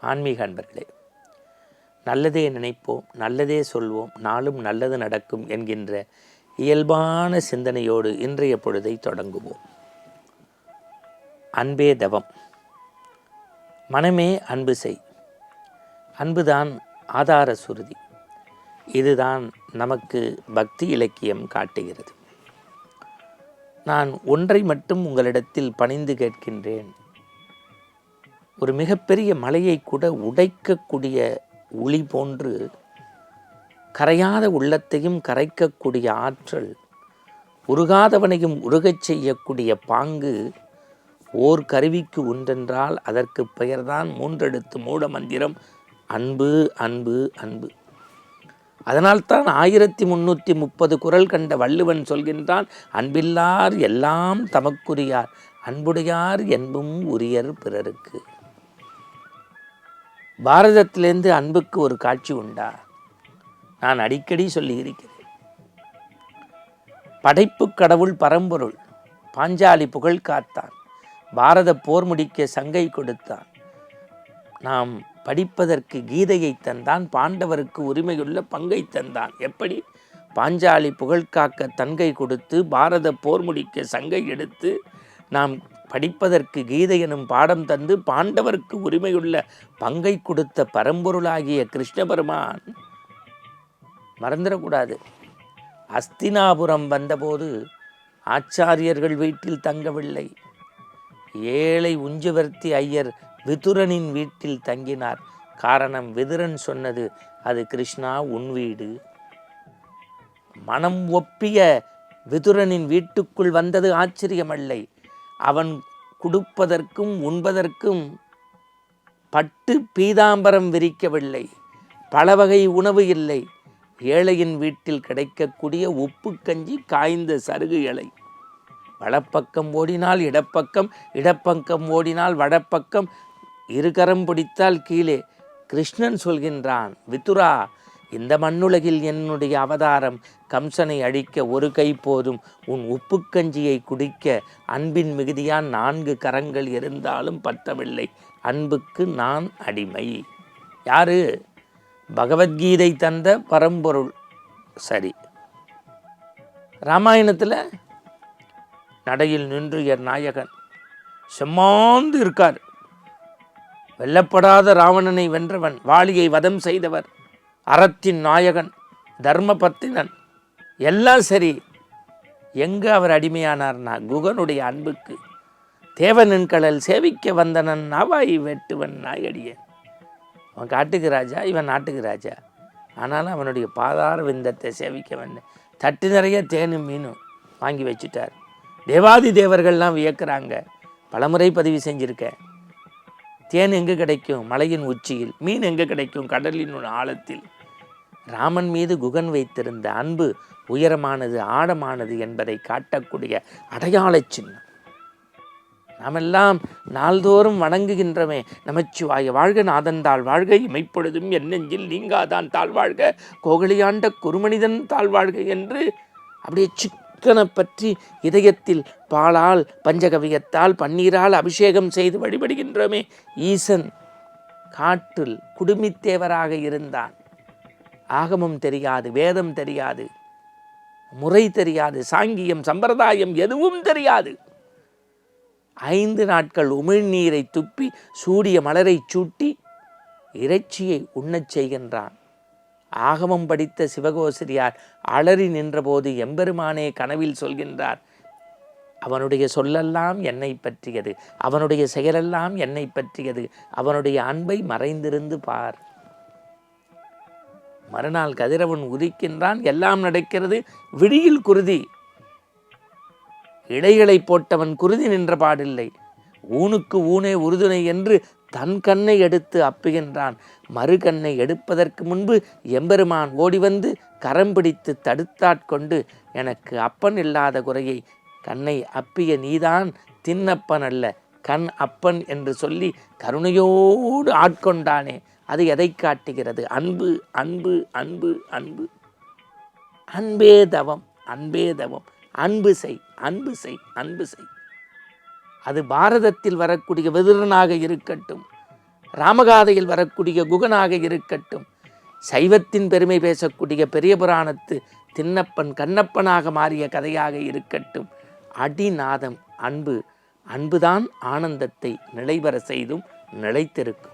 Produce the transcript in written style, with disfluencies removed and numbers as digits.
ஆன்மீக அன்பர்களே, நல்லதே நினைப்போம், நல்லதே சொல்வோம், நாளும் நல்லது நடக்கும் என்கின்ற இயல்பான சிந்தனையோடு இன்றைய பொழுதை தொடங்குவோம். அன்பே தவம். மனமே அன்பு செய். அன்புதான் ஆதார சுருதி. இதுதான் நமக்கு பக்தி இலக்கியம் காட்டுகிறது. நான் ஒன்றை மட்டும் உங்களிடத்தில் பணிந்து கேட்கின்றேன். ஒரு மிகப்பெரிய மலையை கூட உடைக்கக்கூடிய ஒளி போன்று கரையாத உள்ளத்தையும் கரைக்கக்கூடிய ஆற்றல், உருகாதவனையும் உருகச் செய்யக்கூடிய பாங்கு ஓர் கருவிக்கு உண்டென்றால் அதற்கு பெயர்தான் 3 எழுத்து மூட மந்திரம் அன்பு, அன்பு, அன்பு. அதனால்தான் 1330 குறள் கண்ட வள்ளுவன் சொல்கின்றான், அன்பில்லார் எல்லாம் தமக்குரியார், அன்புடையார் என்பும் உரியர் பிறருக்கு. பாரதத்திலேருந்து அன்புக்கு ஒரு காட்சி உண்டா? நான் அடிக்கடி சொல்லி இருக்கிறேன். படைப்பு கடவுள் பரம்பொருள் பாஞ்சாலி புகழ் காத்தான், பாரத போர் முடிக்க சங்கை கொடுத்தான், நாம் படிப்பதற்கு கீதையை தந்தான், பாண்டவருக்கு உரிமையுள்ள பங்கை தந்தான். எப்படி? பாஞ்சாலி புகழ் காக்க தங்கை கொடுத்து பாரத போர் முடிக்க சங்கை எடுத்து நாம் படிப்பதற்கு கீதை எனும் பாடம் தந்து பாண்டவருக்கு உரிமையுள்ள பங்கை கொடுத்த பரம்பொருளாகிய கிருஷ்ண பெருமான் மறந்துடக்கூடாது. அஸ்தினாபுரம் வந்தபோது ஆச்சாரியர்கள் வீட்டில் தங்கவில்லை. ஏழை உஞ்சவர்த்தி ஐயர் விதுரனின் வீட்டில் தங்கினார். காரணம், விதுரன் சொன்னது, அது கிருஷ்ணா உன் வீடு. மனம் ஒப்பிய விதுரனின் வீட்டுக்குள் வந்தது ஆச்சரியமல்லை. அவன் கொடுப்பதற்கும் உண்பதற்கும் பட்டு பீதாம்பரம் விரிக்கவில்லை, பல வகை உணவு இல்லை. ஏழையின் வீட்டில் கிடைக்கக்கூடிய உப்பு கஞ்சி, காய்ந்த சருகு இலை. வலப்பக்கம் ஓடினால் இடப்பக்கம், இடப்பக்கம் ஓடினால் வடப்பக்கம், இருகரம் பிடித்தால் கீழே. கிருஷ்ணன் சொல்கின்றான், விதுரா, இந்த மண்ணுலகில் என்னுடைய அவதாரம் கம்சனை அழிக்க ஒரு கை போதும். உன் உப்பு கஞ்சியை குடிக்க அன்பின் மிகுதியான் 4 கரங்கள் இருந்தாலும் பற்றவில்லை. அன்புக்கு நான் அடிமை. யாரு? பகவத்கீதை தந்த பரம்பொருள். சரி, ராமாயணத்தில் நடையில் நின்று நாயகன் செம்மாந்து இருக்கார். வெல்லப்படாத ராவணனை வென்றவன், வாலியை வதம் செய்தவர், அறத்தின் நாயகன், தர்மபத்தினன், எல்லாம் சரி. எங்க அவர் அடிமையானார்னா குகனுடைய அன்புக்கு. தேவனின் கடல் சேவிக்க வந்தனன் நாவாய் வெட்டுவன் நாயடியன். அவன் காட்டுக்கு ராஜா, இவன் நாட்டுக்கு ராஜா. ஆனாலும் அவனுடைய பாதார விந்தத்தை சேவிக்க வந்தேன். தட்டு நிறைய தேனும் மீனும் வாங்கி வச்சுட்டார். தேவாதி தேவர்கள்லாம் வியக்கிறாங்க. பலமுறை பதிவு செஞ்சுருக்கேன். தேன் எங்கே கிடைக்கும்? மலையின் உச்சியில். மீன் எங்கே கிடைக்கும்? கடலின் ஆழத்தில். ராமன் மீது குகன் வைத்திருந்த அன்பு உயரமானது, ஆழமானது என்பதை காட்டக்கூடிய அடையாள சின்னம். நாமெல்லாம் நாள்தோறும் வணங்குகின்றமே, நமச்சிவாய வாழ்க, நாதன் தாழ் வாழ்க, இமைப்பொழுதும் என் நெஞ்சில் நீங்காதான் தாழ்வாழ்க, கோகலியாண்ட குருமனிதன் தாழ்வாழ்க என்று அப்படியே சிக்கனை பற்றி இதயத்தில் பாலால், பஞ்சகவியத்தால், பன்னீரால் அபிஷேகம் செய்து வழிபடுகின்றோமே. ஈசன் காட்டில் குடுமித்தேவராக இருந்தான். ஆகமம் தெரியாது, வேதம் தெரியாது, முறை தெரியாது, சாங்கியம் சம்பிரதாயம் எதுவும் தெரியாது. 5 நாட்கள் உமிழ்நீரை துப்பி சூடிய மலரை சூட்டி இறைச்சியை உண்ணச் செய்கின்றான். ஆகமம் படித்த சிவகோசிரியார் அலறி நின்றபோது எம்பெருமானே கனவில் சொல்கின்றார், அவனுடைய சொல்லெல்லாம் என்னை பற்றியது, அவனுடைய செயலெல்லாம் என்னை பற்றியது, அவனுடைய அன்பை மறைந்திருந்து பார். மறுநாள் கதிரவன் உதிக்கின்றான். எல்லாம் நடக்கிறது. விழியில் குருதி. இடைகளை போட்டவன் குருதி நின்ற பாடில்லை. ஊனுக்கு ஊனே உறுதுணை என்று தன் கண்ணை எடுத்து அப்புகின்றான். மறு கண்ணை எடுப்பதற்கு முன்பு எம்பெருமான் ஓடி வந்து கரம் பிடித்து தடுத்தாட்கொண்டு, எனக்கு அப்பன் இல்லாத குறையை கண்ணை அப்பிய நீதான் தின்னப்பன் அல்ல, கண் அப்பன் என்று சொல்லி கருணையோடு ஆட்கொண்டானே. அது எதை காட்டுகிறது? அன்பு, அன்பு, அன்பு, அன்பு. அன்பே தவம், அன்பே தவம். அன்பு செய், அன்பு செய், அன்பு செய். அது பாரதத்தில் வரக்கூடிய விதுரனாக இருக்கட்டும், ராமகாதையில் வரக்கூடிய குகனாக இருக்கட்டும், சைவத்தின் பெருமை பேசக்கூடிய பெரிய புராணத்து திண்ணப்பன் கண்ணப்பனாக மாறிய கதையாக இருக்கட்டும், அடிநாதம் அன்புதான் ஆனந்தத்தை நிலைபெற செய்தும் நிலைத்திருக்கும்.